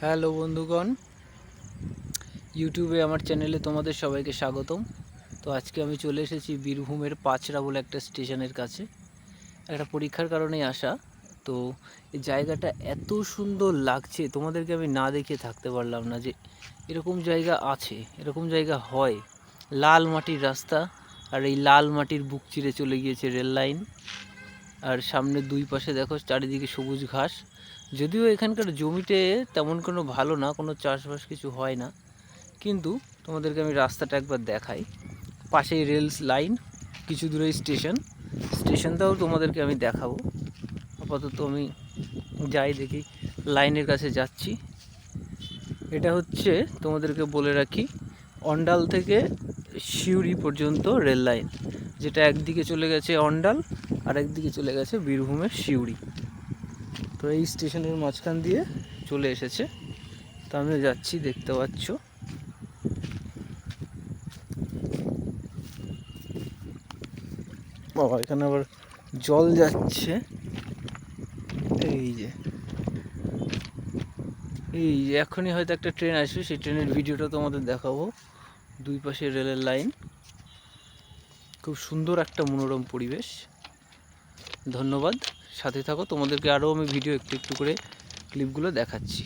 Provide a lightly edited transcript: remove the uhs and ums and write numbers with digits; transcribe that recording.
Hello বন্ধুগণ, ইউটিউবে আমার চ্যানেলে তোমাদের সবাইকে স্বাগতম। তো আজকে আমি চলে এসেছি বীরভূমের পাচড়া বলে একটা স্টেশনের কাছে। একটা পরীক্ষার কারণেই আসা। তো এই জায়গাটা এত সুন্দর লাগছে, তোমাদেরকে আমি না দেখে থাকতে পারলাম না যে এরকম জায়গা আছে, এরকম জায়গা হয়। লাল মাটির রাস্তা, আর এই লাল মাটির বুক চিরে চলে গিয়েছে রেল লাইন। আর সামনে দুই পাশে দেখো চারিদিকে সবুজ ঘাস। যদিও এখানকার জমিতে তেমন কোনো ভালো না, কোনো চাষবাস কিছু হয় না, কিন্তু তোমাদেরকে আমি রাস্তাটা একবার দেখাই। পাশেই রেল লাইন, কিছু দূরে স্টেশনটাও তোমাদেরকে আমি দেখাবো। আপাতত আমি যাই দেখি, লাইনের কাছে যাচ্ছি। এটা হচ্ছে, তোমাদেরকে বলে রাখি, অন্ডাল থেকে সিউড়ি পর্যন্ত রেল লাইন, যেটা একদিকে চলে গেছে অন্ডাল আর একদিকে চলে গেছে বীরভূমের সিউড়ি। তো এই স্টেশনের মাঝখান দিয়ে চলে এসেছে। তো আমি যাচ্ছি, দেখতে পাচ্ছ। বাবা, এখানে আবার জল যাচ্ছে। এই যে এখনই হয়তো একটা ট্রেন আসবে, সেই ট্রেনের ভিডিওটা তোমাদের দেখাবো। দুই পাশে রেলের লাইন, খুব সুন্দর একটা মনোরম পরিবেশ। ধন্যবাদ, সাথে থাকো, তোমাদেরকে আরও আমি ভিডিও একটু একটু করে ক্লিপগুলো দেখাচ্ছি।